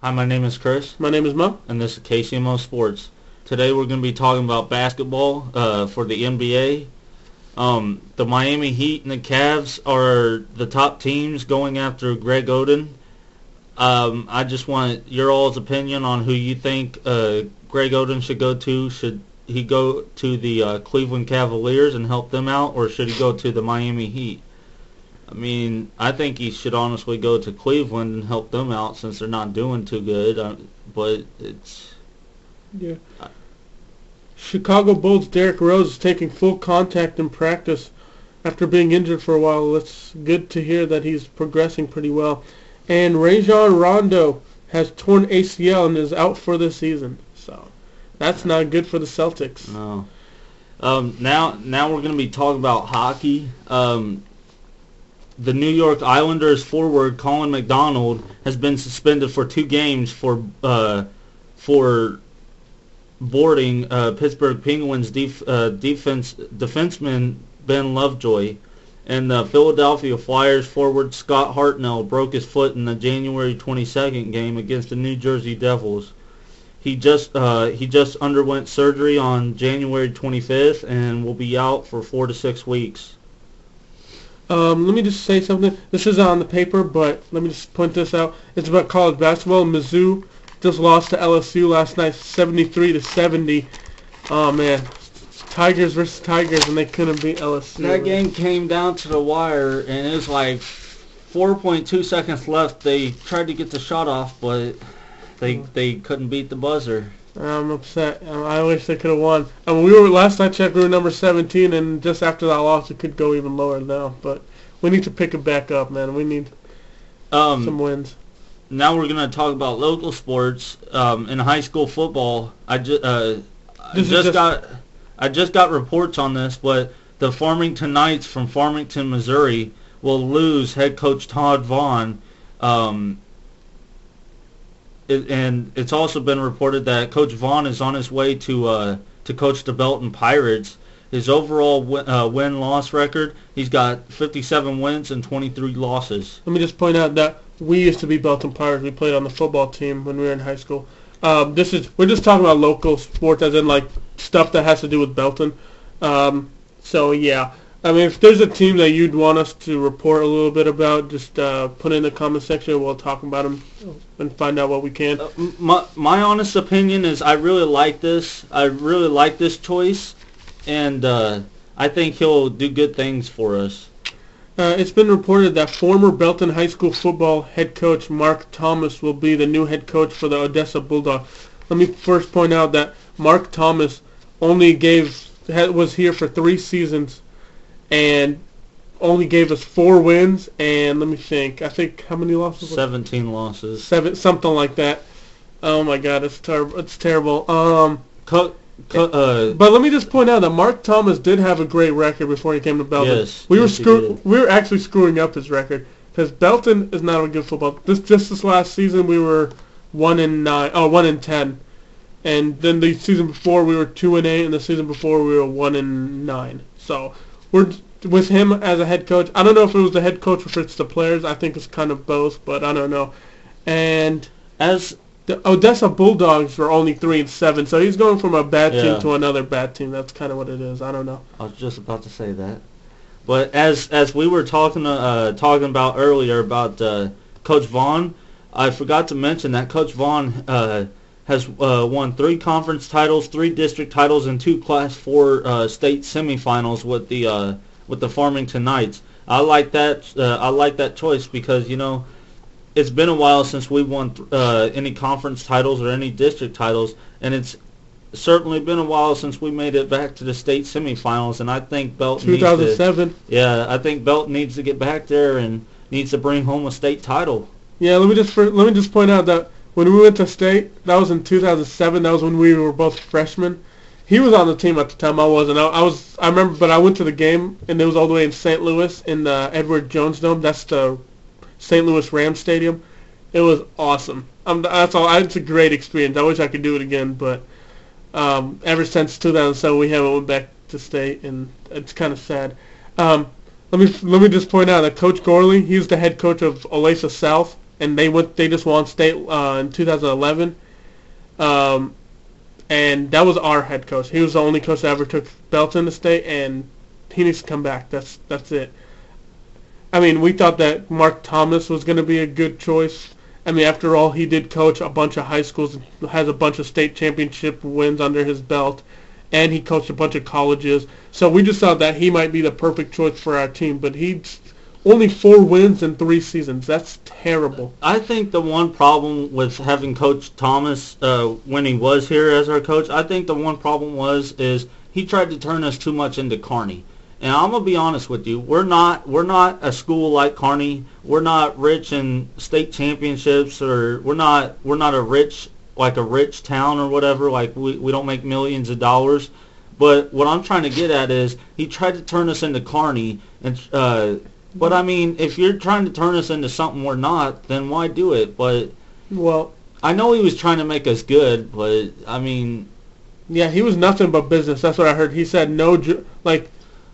Hi, my name is Chris, My name is Mo. and this is KCMO Sports. Today we're going to be talking about basketball for the NBA. The Miami Heat and the Cavs are the top teams going after Greg Oden. I just want your all's opinion on who you think Greg Oden should go to. Should he go to the Cleveland Cavaliers and help them out, or should he go to the Miami Heat? I mean, I think he should honestly go to Cleveland and help them out since they're not doing too good. But it's... Yeah. Chicago Bulls' Derrick Rose is taking full contact in practice after being injured for a while. It's good to hear that he's progressing pretty well. And Rajon Rondo has torn ACL and is out for the season. So that's not good for the Celtics. No. Now we're going to be talking about hockey. The New York Islanders forward Colin McDonald has been suspended for 2 games for boarding Pittsburgh Penguins defenseman Ben Lovejoy, and the Philadelphia Flyers forward Scott Hartnell broke his foot in the January 22nd game against the New Jersey Devils. He just underwent surgery on January 25th and will be out for 4 to 6 weeks. Let me just say something. This is on the paper, but let me just point this out. It's about college basketball. Mizzou just lost to LSU last night, 73-70. Oh man, Tigers versus Tigers, and they couldn't beat LSU. That game came down to the wire, and it was like 4.2 seconds left. They tried to get the shot off, but they couldn't beat the buzzer. I'm upset. I wish they could have won. I mean, last I checked, we were number 17, and just after that loss, it could go even lower now. But we need to pick it back up, man. We need some wins. Now we're going to talk about local sports. In high school football, I just got reports on this, but the Farmington Knights from Farmington, Missouri, will lose head coach Todd Vaughn. And it's also been reported that Coach Vaughn is on his way to coach the Belton Pirates. His overall win-loss record, he's got 57 wins and 23 losses. Let me just point out that we used to be Belton Pirates. We played on the football team when we were in high school. We're just talking about local sports, as in like stuff that has to do with Belton. So yeah. I mean, if there's a team that you'd want us to report a little bit about, just put it in the comment section. We'll talk about them and find out what we can. My honest opinion is I really like this. I really like this choice, and I think he'll do good things for us. It's been reported that former Belton High School football head coach Mark Thomas will be the new head coach for the Odessa Bulldogs. Let me first point out that Mark Thomas was here for 3 seasons and only gave us 4 wins, and let me think. I think how many losses? 17 losses. 7, something like that. Oh my God, it's terrible. It's terrible. But let me just point out that Mark Thomas did have a great record before he came to Belton. Yes, we were actually screwing up his record because Belton is not a good football. This last season we were 1-10, and then the season before we were 2-8, and the season before we were 1-9. So we're with him as a head coach. I don't know if it was the head coach or if it's the players. I think it's kind of both, but I don't know. And as the Odessa Bulldogs were only 3-7, so he's going from a bad team to another bad team. That's kind of what it is. I don't know. I was just about to say that. But as we were talking about earlier about Coach Vaughn, I forgot to mention that Coach Vaughn has won 3 conference titles, 3 district titles, and 2 Class 4 state semifinals with the Farmington Knights. I like that choice because it's been a while since we won any conference titles or any district titles, and it's certainly been a while since we made it back to the state semifinals. And I think Belton 2007. I think Belton needs to get back there and needs to bring home a state title. Yeah, let me just point out that when we went to state, that was in 2007. That was when we were both freshmen. He was on the team at the time. I wasn't. I remember, but I went to the game, and it was all the way in St. Louis in the Edward Jones Dome. That's the St. Louis Rams Stadium. It was awesome. That's all. It's a great experience. I wish I could do it again, but ever since 2007, we haven't went back to state, and it's kind of sad. Let me just point out that Coach Gorley, he's the head coach of Olathe South. and they just won state in 2011. And that was our head coach. He was the only coach that ever took Belton to state, and he needs to come back. That's it. I mean, we thought that Mark Thomas was going to be a good choice. I mean, after all, he did coach a bunch of high schools and has a bunch of state championship wins under his belt, and he coached a bunch of colleges. So we just thought that he might be the perfect choice for our team, but he's only 4 wins in 3 seasons. That's terrible. I think the one problem with having Coach Thomas when he was here as our coach, I think the one problem is he tried to turn us too much into Kearney. And I'm gonna be honest with you, we're not a school like Kearney. We're not rich in state championships, or we're not a rich town or whatever. Like we don't make millions of dollars. But what I'm trying to get at is he tried to turn us into Kearney, and but I mean, if you're trying to turn us into something we're not, then why do it? But well, I know he was trying to make us good, but I mean, yeah, he was nothing but business. That's what I heard. He said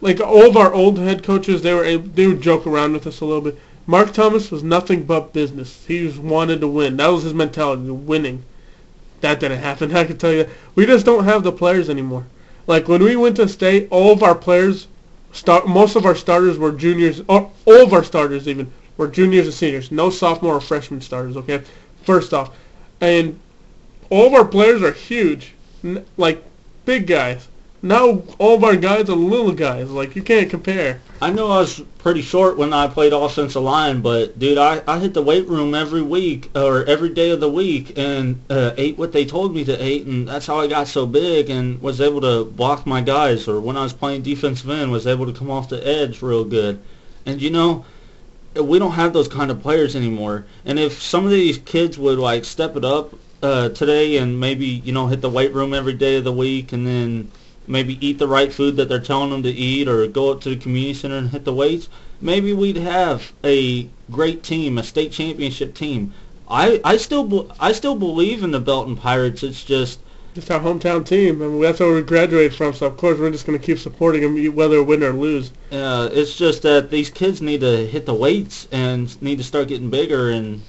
like all of our old head coaches, they would joke around with us a little bit. Mark Thomas was nothing but business. He just wanted to win. That was his mentality, winning. That didn't happen. I can tell you that. We just don't have the players anymore. Like when we went to state, all of our players, most of our starters were juniors. All of our starters even were juniors and seniors. No sophomore or freshman starters. Okay, first off, and all of our players are huge, like big guys. Now all of our guys are little guys. Like, you can't compare. I know I was pretty short when I played offensive line, but dude, I hit the weight room every week or every day of the week and ate what they told me to eat, and that's how I got so big and was able to block my guys. Or when I was playing defensive end, was able to come off the edge real good. And you know, we don't have those kind of players anymore. And if some of these kids would like step it up today and maybe hit the weight room every day of the week, and then maybe eat the right food that they're telling them to eat, or go up to the community center and hit the weights, maybe we'd have a great team, a state championship team. I still believe in the Belton Pirates. It's just our hometown team, and that's where we graduated from. So of course we're just going to keep supporting them, whether win or lose. It's just that these kids need to hit the weights and need to start getting bigger, and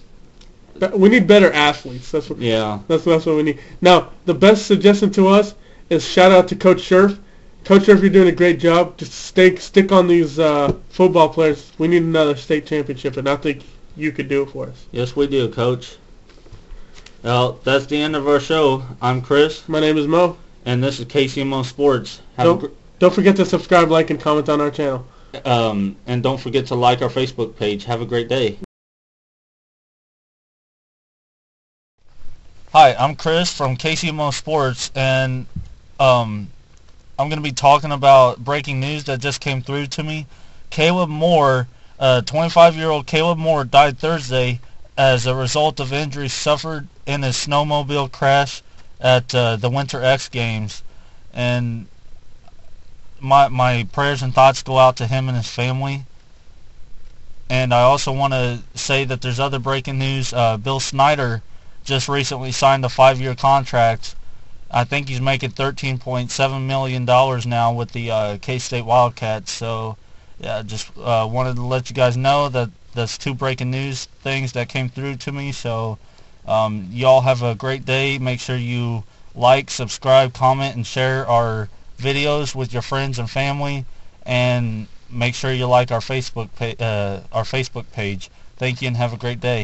we need better athletes. That's what we need. Now, the best suggestion to us is shout out to Coach Scherf. Coach Scherf, you're doing a great job. Just stick on these football players. We need another state championship, and I think you could do it for us. Yes, we do, Coach. Well, that's the end of our show. I'm Chris. My name is Mo. And this is KCMO Sports. Don't forget to subscribe, like, and comment on our channel. And don't forget to like our Facebook page. Have a great day. Hi, I'm Chris from KCMO Sports, and I'm going to be talking about breaking news that just came through to me. Caleb Moore, 25-year-old Caleb Moore, died Thursday as a result of injuries suffered in his snowmobile crash at the Winter X Games. And my prayers and thoughts go out to him and his family. And I also want to say that there's other breaking news. Bill Snyder just recently signed a 5-year contract. I think he's making $13.7 million now with the K-State Wildcats. So, yeah, just wanted to let you guys know that that's 2 breaking news things that came through to me. So, y'all have a great day. Make sure you like, subscribe, comment, and share our videos with your friends and family. And make sure you like our Facebook page. Thank you and have a great day.